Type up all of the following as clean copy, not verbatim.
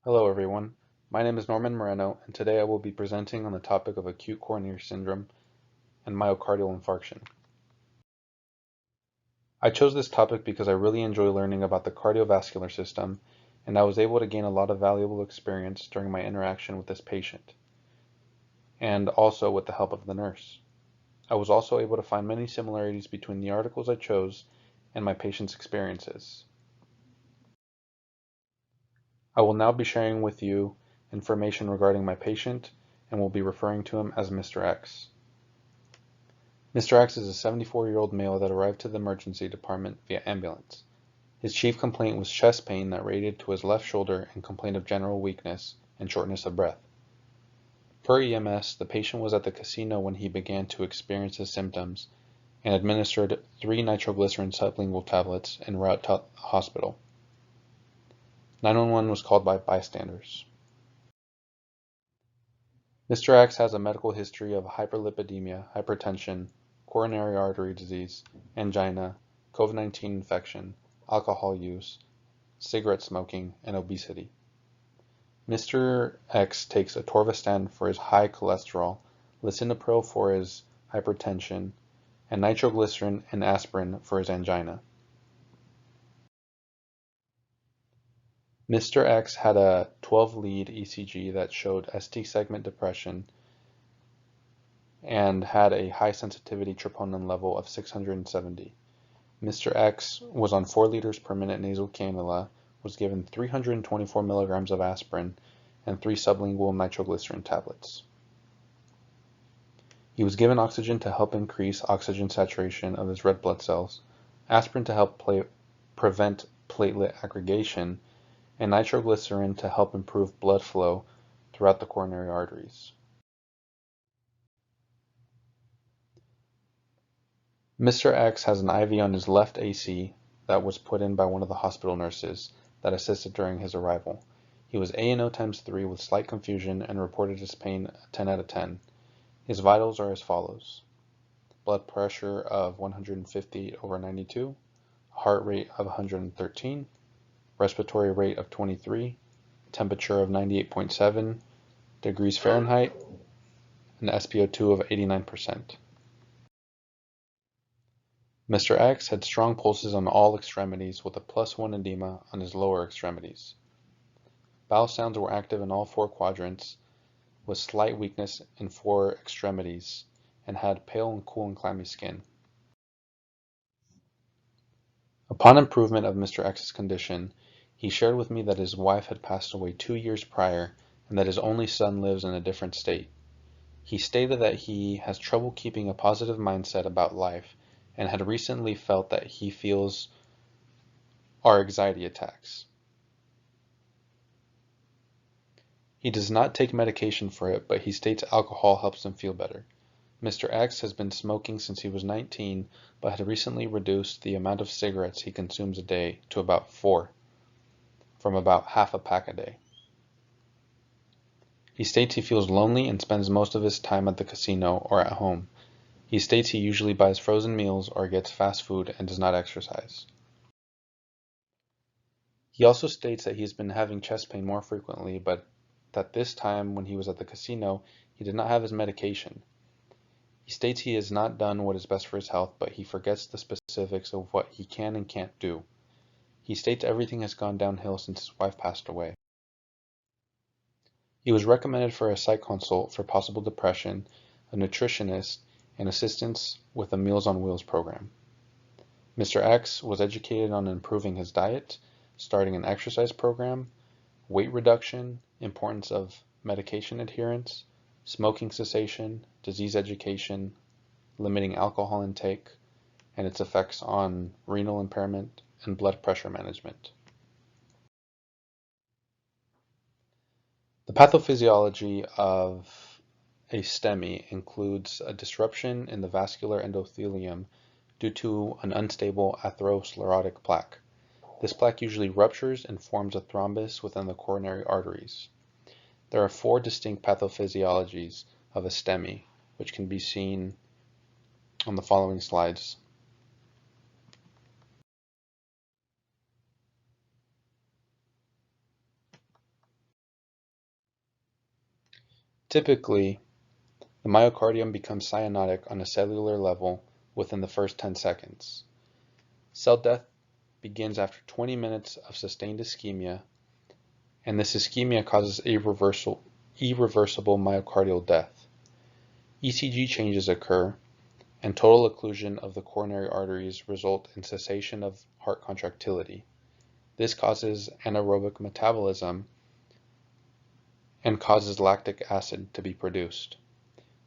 Hello everyone, my name is Norman Moreno and today I will be presenting on the topic of acute coronary syndrome and myocardial infarction. I chose this topic because I really enjoy learning about the cardiovascular system and I was able to gain a lot of valuable experience during my interaction with this patient and also with the help of the nurse. I was also able to find many similarities between the articles I chose and my patient's experiences. I will now be sharing with you information regarding my patient and will be referring to him as Mr. X. Mr. X is a 74-year-old male that arrived to the emergency department via ambulance. His chief complaint was chest pain that radiated to his left shoulder and complained of general weakness and shortness of breath. Per EMS, the patient was at the casino when he began to experience his symptoms and administered 3 nitroglycerin sublingual tablets en route to the hospital. 911 was called by bystanders. Mr. X has a medical history of hyperlipidemia, hypertension, coronary artery disease, angina, COVID-19 infection, alcohol use, cigarette smoking, and obesity. Mr. X takes atorvastatin for his high cholesterol, lisinopril for his hypertension, and nitroglycerin and aspirin for his angina. Mr. X had a 12-lead ECG that showed ST segment depression and had a high sensitivity troponin level of 670. Mr. X was on 4 liters per minute nasal cannula, was given 324 milligrams of aspirin and 3 sublingual nitroglycerin tablets. He was given oxygen to help increase oxygen saturation of his red blood cells, aspirin to help prevent platelet aggregation, and nitroglycerin to help improve blood flow throughout the coronary arteries. Mr. X has an IV on his left AC that was put in by one of the hospital nurses that assisted during his arrival. He was A&O times 3 with slight confusion and reported his pain 10 out of 10. His vitals are as follows: blood pressure of 150/92, heart rate of 113, respiratory rate of 23, temperature of 98.7 degrees Fahrenheit, and SpO2 of 89%. Mr. X had strong pulses on all extremities with a +1 edema on his lower extremities. Bowel sounds were active in all 4 quadrants, with slight weakness in 4 extremities, and had pale and cool and clammy skin. Upon improvement of Mr. X's condition, he shared with me that his wife had passed away 2 years prior and that his only son lives in a different state. He stated that he has trouble keeping a positive mindset about life and had recently felt that he feels are anxiety attacks. He does not take medication for it, but he states alcohol helps him feel better. Mr. X has been smoking since he was 19, but had recently reduced the amount of cigarettes he consumes a day to about 4, from about half a pack a day. He states he feels lonely and spends most of his time at the casino or at home. He states he usually buys frozen meals or gets fast food and does not exercise. He also states that he has been having chest pain more frequently, but that this time when he was at the casino, he did not have his medication. He states he has not done what is best for his health, but he forgets the specifics of what he can and can't do. He states everything has gone downhill since his wife passed away. He was recommended for a psych consult for possible depression, a nutritionist, and assistance with a Meals on Wheels program. Mr. X was educated on improving his diet, starting an exercise program, weight reduction, importance of medication adherence, smoking cessation, disease education, limiting alcohol intake, and its effects on renal impairment and blood pressure management. The pathophysiology of a STEMI includes a disruption in the vascular endothelium due to an unstable atherosclerotic plaque. This plaque usually ruptures and forms a thrombus within the coronary arteries. There are 4 distinct pathophysiologies of a STEMI, which can be seen on the following slides. Typically, the myocardium becomes cyanotic on a cellular level within the first 10 seconds. Cell death begins after 20 minutes of sustained ischemia, and this ischemia causes irreversible myocardial death. ECG changes occur, and total occlusion of the coronary arteries result in cessation of heart contractility. This causes anaerobic metabolism and causes lactic acid to be produced.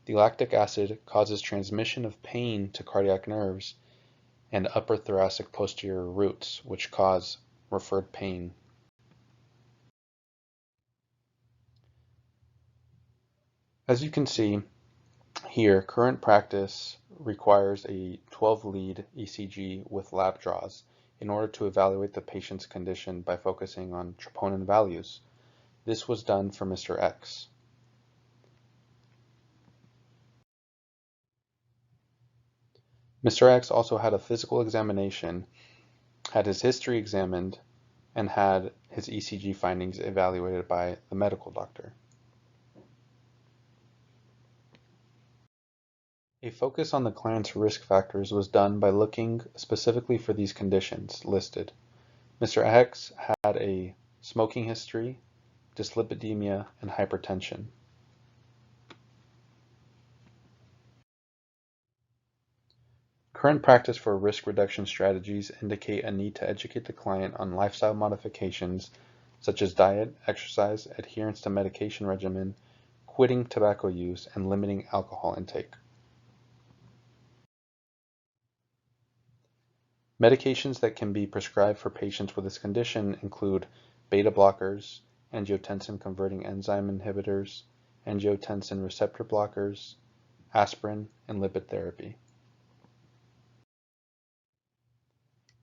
The lactic acid causes transmission of pain to cardiac nerves and upper thoracic posterior roots, which cause referred pain. As you can see here, current practice requires a 12-lead ECG with lab draws in order to evaluate the patient's condition by focusing on troponin values. This was done for Mr. X. Mr. X also had a physical examination, had his history examined, and had his ECG findings evaluated by the medical doctor. A focus on the client's risk factors was done by looking specifically for these conditions listed. Mr. X had a smoking history, dyslipidemia, and hypertension. Current practice for risk reduction strategies indicate a need to educate the client on lifestyle modifications such as diet, exercise, adherence to medication regimen, quitting tobacco use, and limiting alcohol intake. Medications that can be prescribed for patients with this condition include beta blockers, angiotensin-converting enzyme inhibitors, angiotensin receptor blockers, aspirin, and lipid therapy.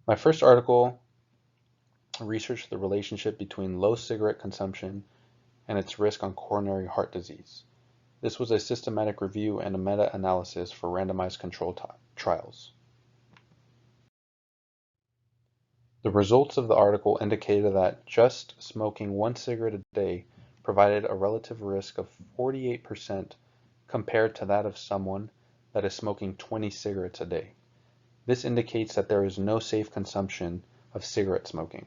My first article researched the relationship between low cigarette consumption and its risk on coronary heart disease. This was a systematic review and a meta-analysis for randomized control trials. The results of the article indicated that just smoking 1 cigarette a day provided a relative risk of 48% compared to that of someone that is smoking 20 cigarettes a day. This indicates that there is no safe consumption of cigarette smoking.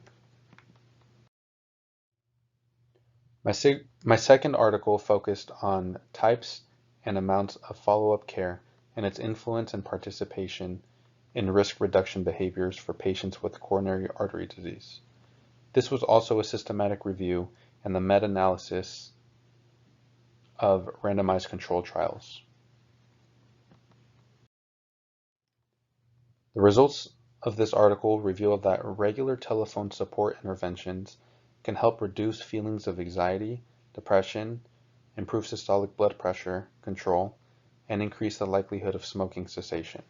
My second article focused on types and amounts of follow-up care and its influence and participation in risk reduction behaviors for patients with coronary artery disease. This was also a systematic review and the meta-analysis of randomized control trials. The results of this article revealed that regular telephone support interventions can help reduce feelings of anxiety, depression, improve systolic blood pressure control, and increase the likelihood of smoking cessation.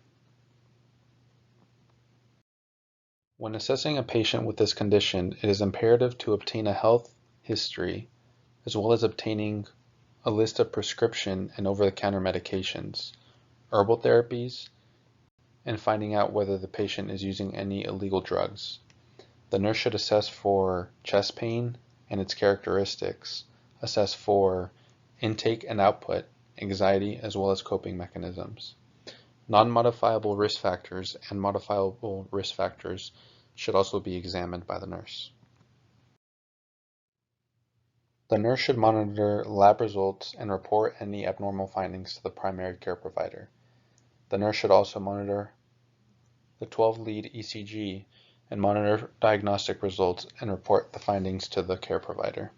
When assessing a patient with this condition, it is imperative to obtain a health history, as well as obtaining a list of prescription and over-the-counter medications, herbal therapies, and finding out whether the patient is using any illegal drugs. The nurse should assess for chest pain and its characteristics, assess for intake and output, anxiety, as well as coping mechanisms. Non-modifiable risk factors and modifiable risk factors should also be examined by the nurse. The nurse should monitor lab results and report any abnormal findings to the primary care provider. The nurse should also monitor the 12-lead ECG and monitor diagnostic results and report the findings to the care provider.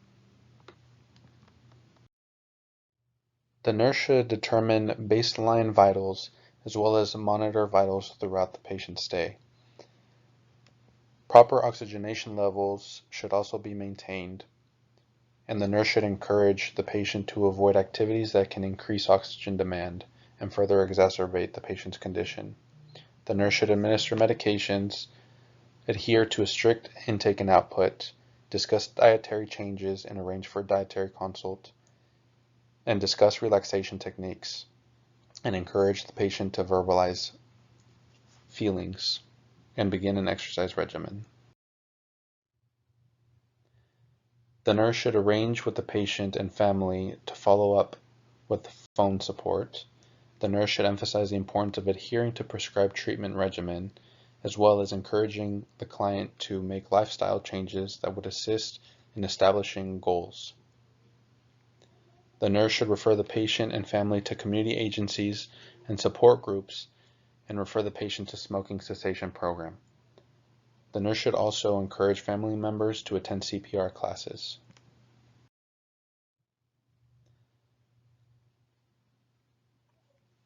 The nurse should determine baseline vitals as well as monitor vitals throughout the patient's stay. Proper oxygenation levels should also be maintained, and the nurse should encourage the patient to avoid activities that can increase oxygen demand and further exacerbate the patient's condition. The nurse should administer medications, adhere to a strict intake and output, discuss dietary changes and arrange for a dietary consult, and discuss relaxation techniques, and encourage the patient to verbalize feelings and begin an exercise regimen. The nurse should arrange with the patient and family to follow up with phone support. The nurse should emphasize the importance of adhering to prescribed treatment regimen, as well as encouraging the client to make lifestyle changes that would assist in establishing goals. The nurse should refer the patient and family to community agencies and support groups and refer the patient to smoking cessation program. The nurse should also encourage family members to attend CPR classes.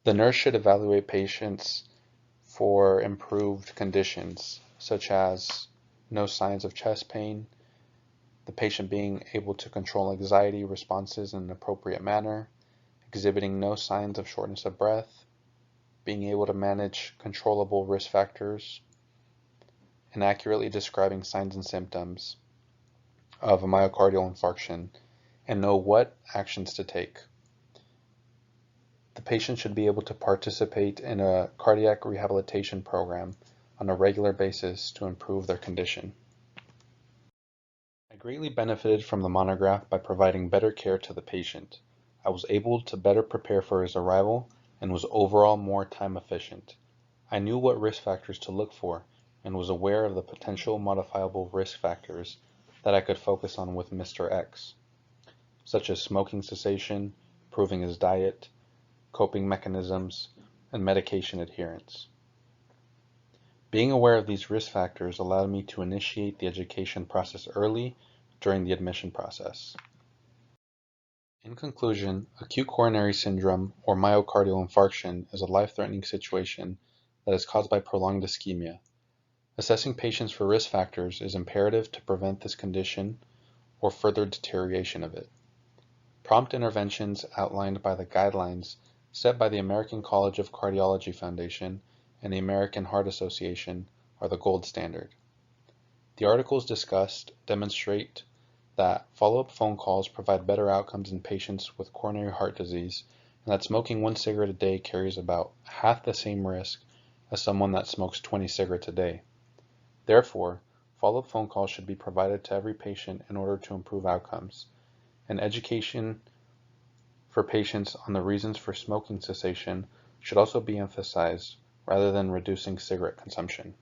The nurse should evaluate patients for improved conditions, such as no signs of chest pain, the patient being able to control anxiety responses in an appropriate manner, exhibiting no signs of shortness of breath, being able to manage controllable risk factors, and accurately describing signs and symptoms of a myocardial infarction, and know what actions to take. The patient should be able to participate in a cardiac rehabilitation program on a regular basis to improve their condition. I greatly benefited from the monograph by providing better care to the patient. I was able to better prepare for his arrival and was overall more time efficient. I knew what risk factors to look for and was aware of the potential modifiable risk factors that I could focus on with Mr. X, such as smoking cessation, improving his diet, coping mechanisms, and medication adherence. Being aware of these risk factors allowed me to initiate the education process early during the admission process. In conclusion, acute coronary syndrome or myocardial infarction is a life-threatening situation that is caused by prolonged ischemia. Assessing patients for risk factors is imperative to prevent this condition or further deterioration of it. Prompt interventions outlined by the guidelines set by the American College of Cardiology Foundation and the American Heart Association are the gold standard. The articles discussed demonstrate that follow-up phone calls provide better outcomes in patients with coronary heart disease, and that smoking 1 cigarette a day carries about half the same risk as someone that smokes 20 cigarettes a day. Therefore, follow-up phone calls should be provided to every patient in order to improve outcomes, and education for patients on the reasons for smoking cessation should also be emphasized rather than reducing cigarette consumption.